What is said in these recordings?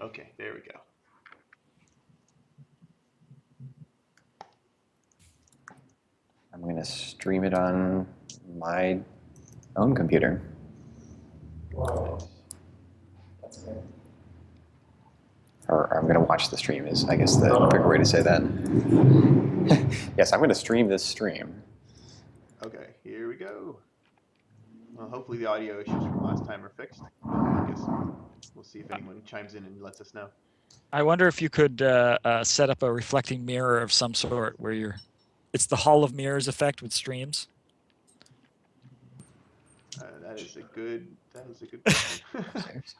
Okay, there we go. I'm going to stream it on my own computer. Wow. That's good. Or I'm going to watch the stream is, I guess, the quicker way to say that. Yes, I'm going to stream this stream. Okay, here we go. Well, hopefully the audio issues from last time are fixed. I guess we'll see if anyone chimes in and lets us know. I wonder if you could set up a reflecting mirror of some sort where you're. It's the Hall of Mirrors effect with streams. That is a good question.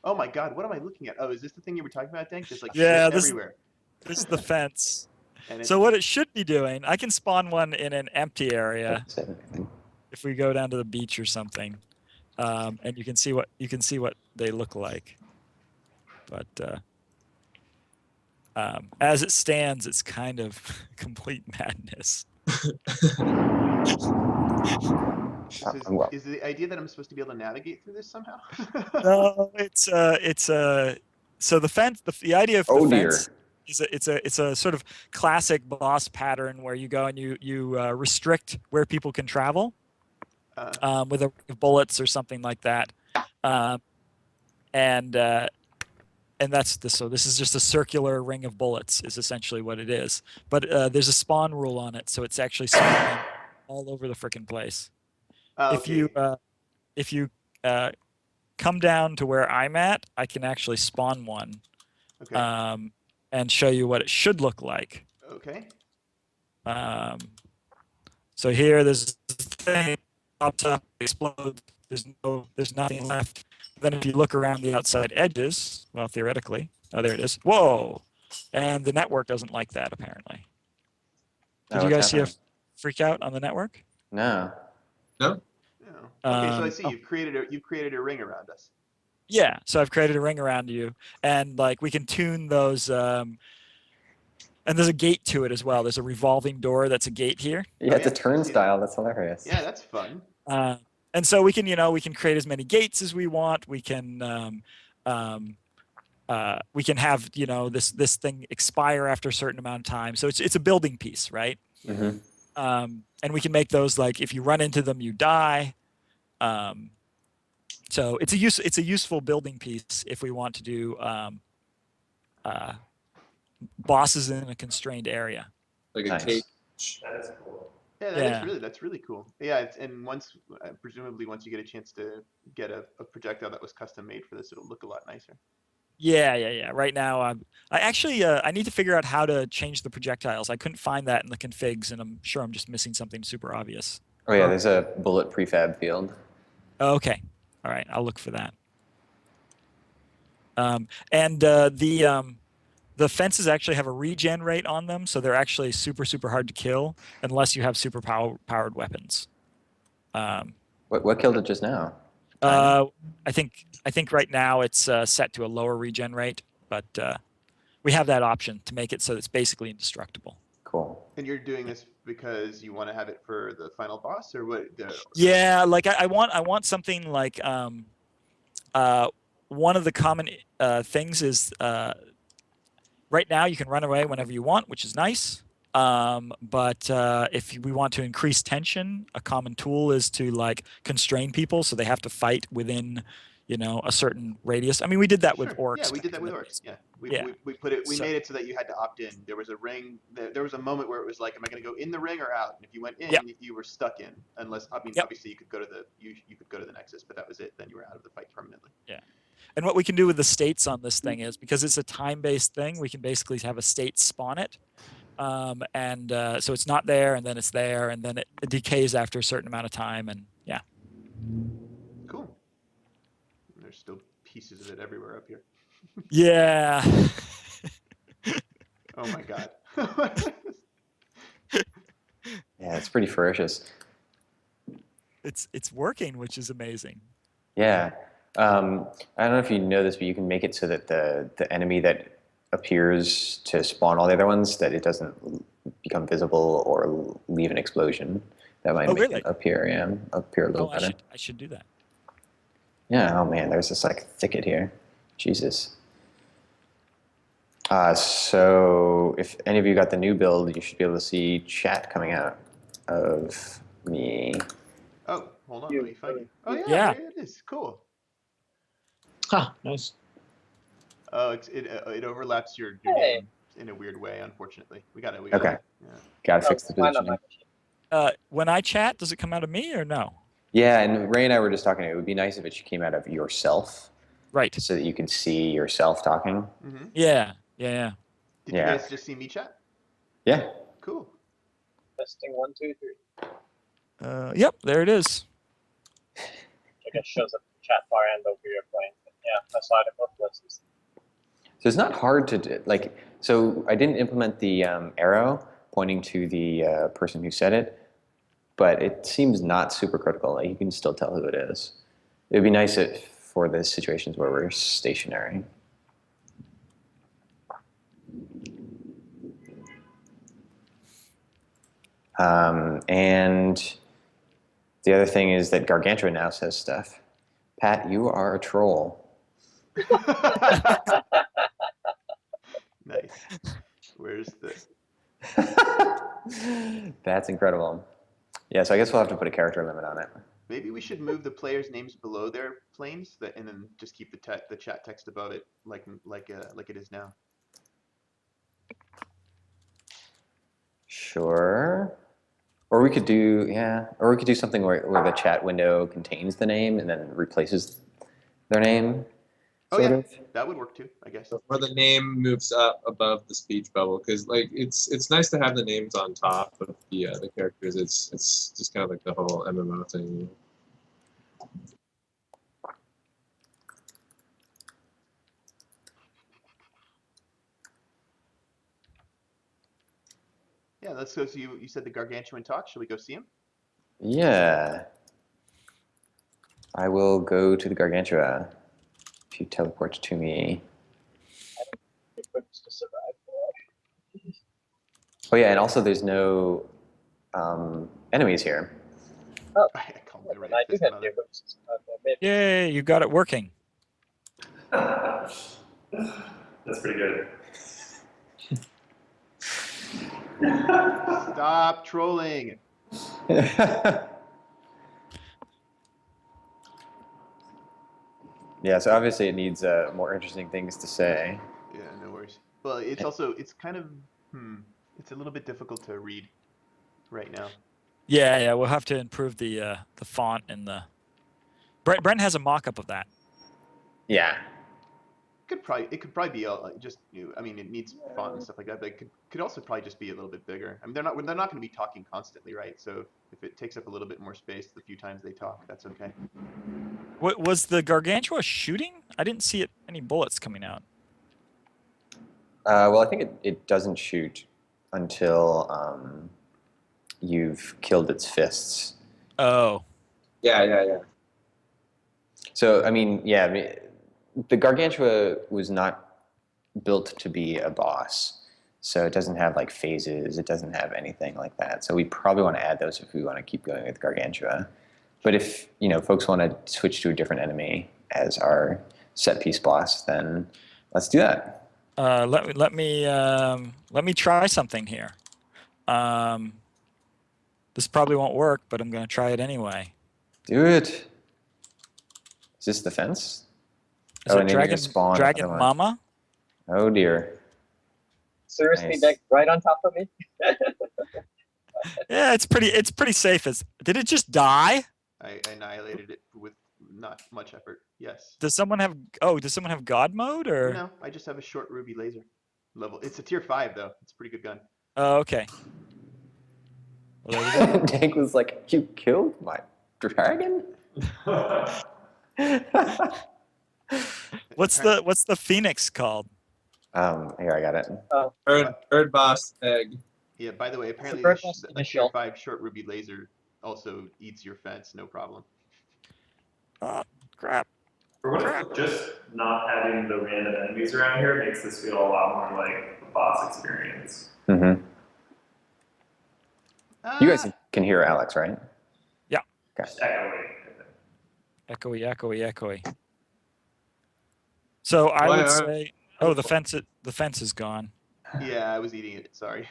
Oh my God, what am I looking at? Oh, is this the thing you were talking about, Dank? There's like shit everywhere. This is the fence. And so what it should be doing, I can spawn one in an empty area. If we go down to the beach or something, and you can see what they look like. But as it stands, it's kind of complete madness. Is the idea that I'm supposed to be able to navigate through this somehow? No, so the fence. The idea of the fence is it's a sort of classic boss pattern where you go and you restrict where people can travel with bullets or something like that, and that's this. So this is just a circular ring of bullets is essentially what it is. But there's a spawn rule on it, so it's actually spawning all over the frickin' place. Okay. If you come down to where I'm at, I can actually spawn one, and show you what it should look like. Okay. So here, there's this thing pops up, explodes. There's nothing left. Then if you look around the outside edges, well, theoretically, oh, there it is. Whoa! And the network doesn't like that apparently. Did you guys see a freak out on the network? No. No. Okay, so I see you've created a ring around us. Yeah, so I've created a ring around you, and like we can tune those. And there's a gate to it as well. There's a revolving door that's a gate here. Yeah, it's a turnstile. That's hilarious. Yeah, that's fun. And so we can create as many gates as we want. We can have this thing expire after a certain amount of time. So it's a building piece, right? Mm-hmm. And we can make those like if you run into them, you die. So it's a useful building piece if we want to do bosses in a constrained area. Like a cage. That is cool. Yeah, that's really cool. Yeah, and presumably once you get a chance to get a projectile that was custom made for this, it'll look a lot nicer. Yeah. Right now, I actually I need to figure out how to change the projectiles. I couldn't find that in the configs, and I'm sure I'm just missing something super obvious. Oh yeah, there's a bullet prefab field. Okay, all right, I'll look for that. The fences actually have a regen rate on them, so they're actually super hard to kill unless you have super powered weapons. What killed it just now? I think right now it's set to a lower regen rate, but we have that option to make it so it's basically indestructible. Cool. And you're doing this because you want to have it for the final boss, or what? Yeah, like I want something like one of the common things is right now you can run away whenever you want, which is nice. But if we want to increase tension, a common tool is to like constrain people so they have to fight within, a certain radius. I mean, we did that with orcs. Yeah, we did that with orcs. Yeah, we made it so that you had to opt in. There was a ring. There was a moment where it was like, am I going to go in the ring or out? And if you went in, you were stuck in. Unless obviously you could go to the Nexus, but that was it. Then you were out of the fight permanently. Yeah. And what we can do with the states on this thing is, because it's a time-based thing, we can basically have a state spawn it. So it's not there, and then it's there, and then it decays after a certain amount of time, and yeah. Cool. There's still pieces of it everywhere up here. Yeah. Oh my God. Yeah, it's pretty ferocious. It's working, which is amazing. Yeah. I don't know if you know this, but you can make it so that the enemy that appears to spawn all the other ones, that it doesn't become visible or leave an explosion. That might make it appear a little better. I should do that. Yeah, oh man, there's this like thicket here. Jesus. So if any of you got the new build, you should be able to see chat coming out of me. Oh, hold on, let me find you. Oh yeah, Yeah. there it is. Cool. Huh, nice. Oh, it overlaps your Hey. name in a weird way. Unfortunately, we got it. Okay. Yeah. Gotta fix the Mine on positioning. my machine. When I chat, does it come out of me or no? Yeah, and Ray and I were just talking. It would be nice if it came out of yourself, Right. so that you can see yourself talking. Mm-hmm. Yeah. Yeah. Did Yeah. you guys just see me chat? Yeah. Cool. Testing 1, 2, 3. Yep. There it is. I guess shows up the chat bar and over your playing. But yeah, I saw it in both places. So it's not hard to do, like. So I didn't implement the arrow pointing to the person who said it, but it seems not super critical. Like, you can still tell who it is. It would be nice for the situations where we're stationary. And the other thing is that Gargantua now says stuff. Pat, you are a troll. Nice. Where's the? That's incredible. Yeah, so I guess we'll have to put a character limit on it. Maybe we should move the players' names below their planes, and then just keep the chat text above it, like it is now. Sure. Or we could do, yeah, or we could do something where the chat window contains the name and then replaces their name. Oh Sort yeah, of. that would work too, I guess. Or the name moves up above the speech bubble, because like it's nice to have the names on top of the characters. It's just kind of like the whole MMO thing. Yeah, let's go. So you said the Gargantuan talk. Should we go see him? Yeah. I will go to the Gargantua if you teleport to me. It puts to survive. Oh yeah, and also there's no enemies here. Oh, I call my right I do fist have mother. the equipment to survive. Maybe. Yay! You got it working. That's pretty good. Stop trolling. Yeah, so obviously it needs more interesting things to say. Yeah, no worries. Well, it's kind of it's a little bit difficult to read right now. Yeah. We'll have to improve the font and the. Brent has a mock-up of that. Yeah. It could probably be just I mean, it needs font and stuff like that, but it could also probably just be a little bit bigger. I mean, they're not going to be talking constantly, right? So if it takes up a little bit more space the few times they talk, that's okay. What was the Gargantua shooting? I didn't see any bullets coming out. Well, I think it doesn't shoot until you've killed its fists. Oh. Yeah. So, I mean, yeah, the Gargantua was not built to be a boss. So it doesn't have like phases. It doesn't have anything like that. So we probably want to add those if we want to keep going with Gargantua. But if, folks want to switch to a different enemy as our set piece boss, then let's do that. Let me try something here. This probably won't work, but I'm going to try it anyway. Do it. Is this the fence? Is it Dragon Mama? Oh dear. Seriously, Nice. like right on top of me. Yeah, it's pretty safe. Did it just die? I annihilated it with not much effort. Yes. Does someone have God mode or? No, I just have a short ruby laser level. It's a tier 5 though. It's a pretty good gun. Oh, okay. Well, there we go. Dank was like, "You killed my dragon?" What's the phoenix called? Here, I got it. Oh, Bird boss egg. Yeah, by the way, apparently bird the boss tier initial. 5 short ruby laser also eats your fence, no problem. Oh, crap. For what it's worth, just not having the random enemies around here makes this feel a lot more like a boss experience. Mm-hmm. You guys Ah, can hear Alex, right? Yeah. Okay. Just echoing. Echoey. So I would say Oh, the fence is gone. Yeah, I was eating it. Sorry.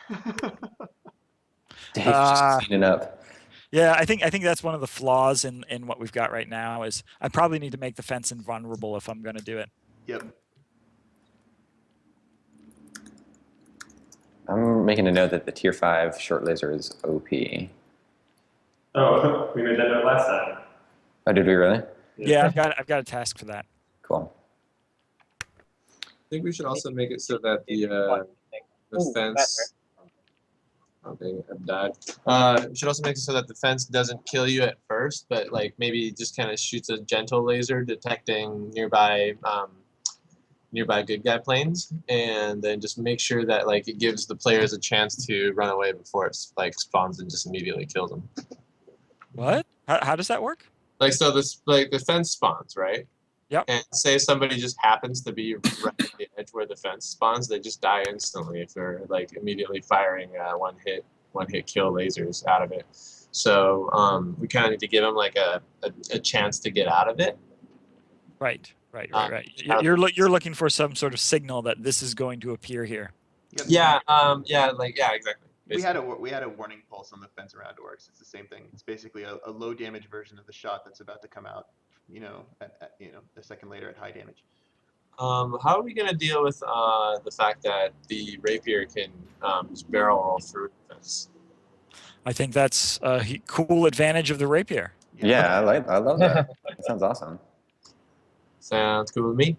Dave's just cleaning up. Yeah, I think that's one of the flaws in what we've got right now is I probably need to make the fence invulnerable if I'm going to do it. Yep. I'm making a note that the tier 5 short laser is OP. Oh, we made that note last time. Oh, did we really? Yeah, I've got a task for that. Cool. I think we should also make it so that the Ooh, fence. Oh, dang it, I've died. We should also make it so that the fence doesn't kill you at first, but like maybe just kind of shoots a gentle laser detecting nearby good guy planes, and then just make sure that like it gives the players a chance to run away before it like spawns and just immediately kills them. What? How does that work? Like so, this like the fence spawns, right? Yep. And say somebody just happens to be right at the edge where the fence spawns, they just die instantly if they're like immediately firing one hit kill lasers out of it. So we kind of need to give them like a chance to get out of it. Right. You're looking for some sort of signal that this is going to appear here. Yep. Yeah, exactly. We had a warning pulse on the fence around orcs. It's the same thing. It's basically a low damage version of the shot that's about to come out. A second later at high damage. How are we gonna deal with the fact that the rapier can just barrel roll through the fence? I think that's a cool advantage of the rapier. Yeah, I love that. That sounds awesome. Sounds cool with me.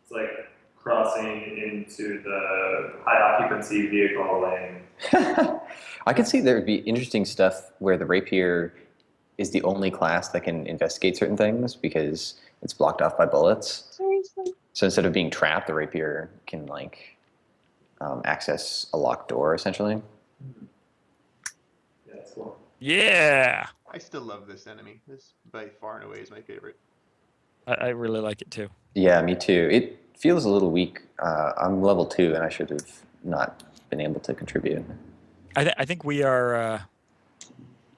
It's like crossing into the high occupancy vehicle lane. I could see there would be interesting stuff where the rapier is the only class that can investigate certain things because it's blocked off by bullets. Seriously? So instead of being trapped, the rapier can like access a locked door essentially. Yeah, that's cool. Yeah. I still love this enemy. This by far and away is my favorite. I really like it too. Yeah, me too. It feels a little weak. I'm level 2 and I should have not been able to contribute. I think we are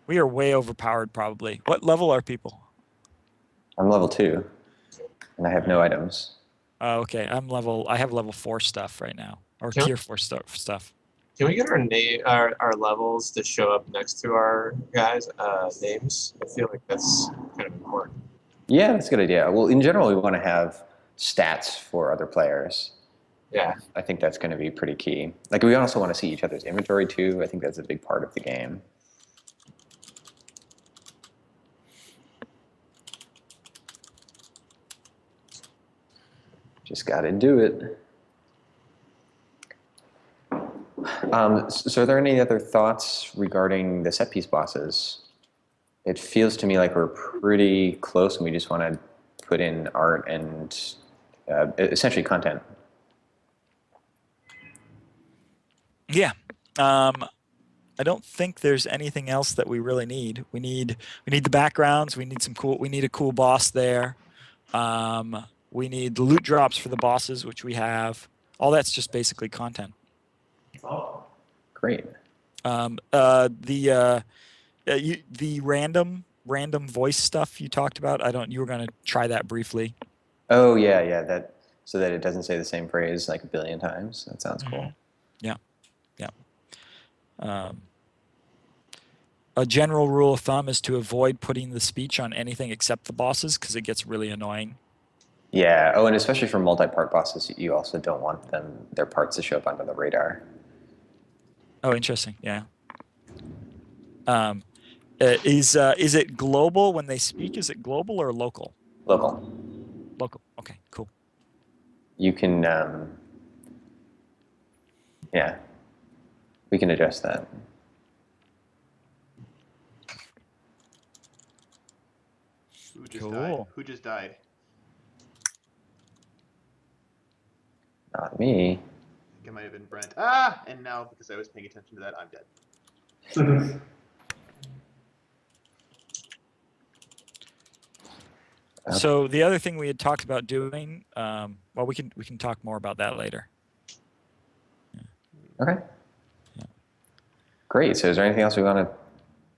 way overpowered probably. What level are people? I'm level 2 and I have no items. Oh, okay. I have level 4 stuff right now, or Can- tier 4 stuff. Can we get our levels to show up next to our guys' names? I feel like that's kind of important. Yeah, that's a good idea. Well, in general, we want to have stats for other players. Yeah. I think that's going to be pretty key. Like, we also want to see each other's inventory too. I think that's a big part of the game. Just got to do it. So are there any other thoughts regarding the set piece bosses? It feels to me like we're pretty close and we just want to put in art and essentially content. Yeah. I don't think there's anything else that we really need. We need the backgrounds. We need a cool boss there. We need the loot drops for the bosses, which we have. All that's just basically content. Oh, Great. The random voice stuff you talked about. You were going to try that briefly. Oh yeah. That so that it doesn't say the same phrase like a billion times. That sounds cool. Yeah. A general rule of thumb is to avoid putting the speech on anything except the bosses because it gets really annoying. Yeah. Oh, and especially for multi-part bosses, you also don't want their parts to show up under the radar. Oh, interesting. Yeah. Is it global when they speak? Is it global or local? Local. Local. Okay, cool. You can, yeah, we can adjust that. Who just Cool. died? Who just died? Not me. I think it might have been Brent. Ah! And now, because I was paying attention to that, I'm dead. So the other thing we had talked about doing, well, we can talk more about that later. Okay. Yeah. Great. So is there anything else we want to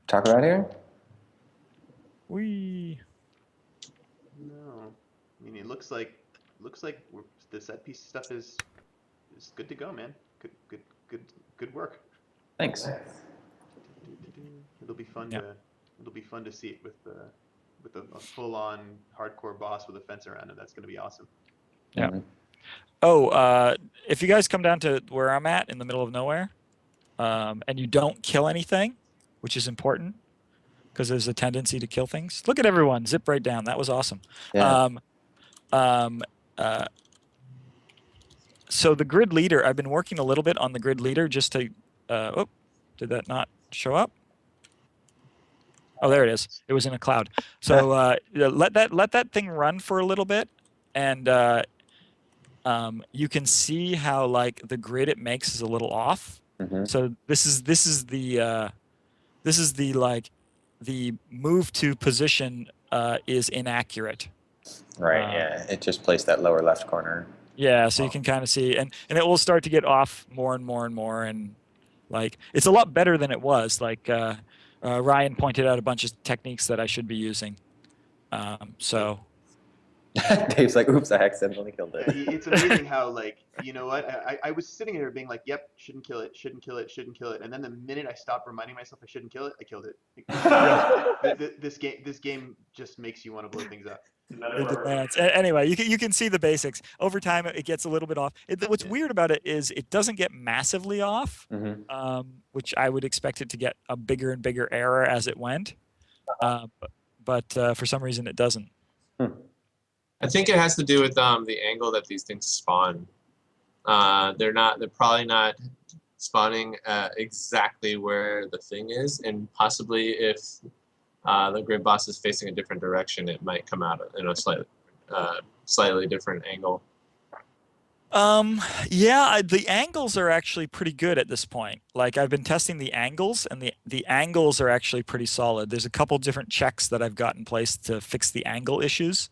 talk about here? We No. I mean, it looks like looks like the set piece stuff is good to go, man. Good work. Thanks. It'll be fun Yeah. to see it with a full on hardcore boss with a fence around him. That's gonna be awesome. Yeah. Mhm. Oh, if you guys come down to where I'm at in the middle of nowhere, and you don't kill anything, which is important because there's a tendency to kill things. Look at everyone, zip right down. That was awesome. Yeah. So the grid leader, I've been working a little bit on the grid leader just to, oh, did that not show up? Oh, there it is. It was in a cloud. So let that thing run for a little bit, and you can see how like the grid it makes is a little off. Mhm. So this is the like the move to position is inaccurate. Right. Yeah. It just placed that lower left corner. Yeah, so you can kind of see, and it will start to get off more and more and more, and like it's a lot better than it was. Like Ryan pointed out a bunch of techniques that I should be using. So Dave's like, "Oops, I accidentally killed it." It's amazing how, like, you know what? I was sitting here being like, yep, shouldn't kill it, shouldn't kill it, shouldn't kill it. And then the minute I stopped reminding myself I shouldn't kill it, I killed it. This game just makes you want to blow things up. it demands. Anyway, you can see the basics. Over time, it gets a little bit off. What's weird about it is it doesn't get massively off, which I would expect it to get a bigger and bigger error as it went. But for some reason, it doesn't. I think it has to do with the angle that these things spawn. They're probably not spawning exactly where the thing is, and possibly if the grid boss is facing a different direction, it might come out in a slightly different angle. Yeah, the angles are actually pretty good at this point. Like I've been testing the angles, and the angles are actually pretty solid. There's a couple different checks that I've got in place to fix the angle issues.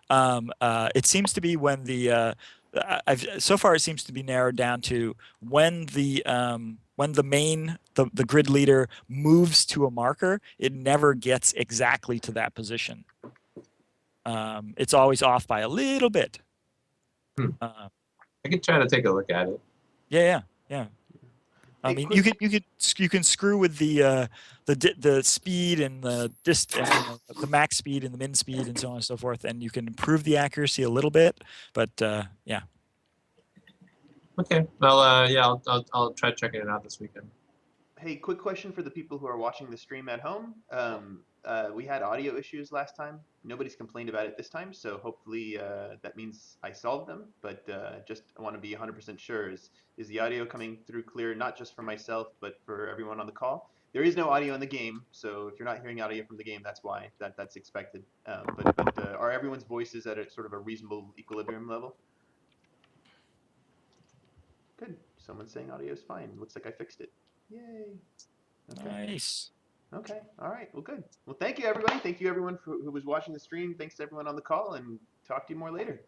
It seems to be when so far it seems to be narrowed down to when the grid leader moves to a marker, it never gets exactly to that position. It's always off by a little bit. I could try to take a look at it. Yeah. I Hey, mean, quick- you can screw with the speed and the the max speed and the min speed and so on and so forth, and you can improve the accuracy a little bit. But yeah. Okay. Well, yeah, I'll try checking it out this weekend. Hey, quick question for the people who are watching the stream at home. We had audio issues last time. Nobody's complained about it this time, so hopefully that means I solved them. But just I want to be 100% sure. Is the audio coming through clear, not just for myself, but for everyone on the call? There is no audio in the game, so if you're not hearing audio from the game, that's why. That's expected. But are everyone's voices at a sort of a reasonable equilibrium level? Good. Someone's saying audio is fine. Looks like I fixed it. Yay. Okay. Nice. Okay. All right. Well, good. Well, thank you, everybody. Thank you, everyone who was watching the stream. Thanks to everyone on the call, and talk to you more later.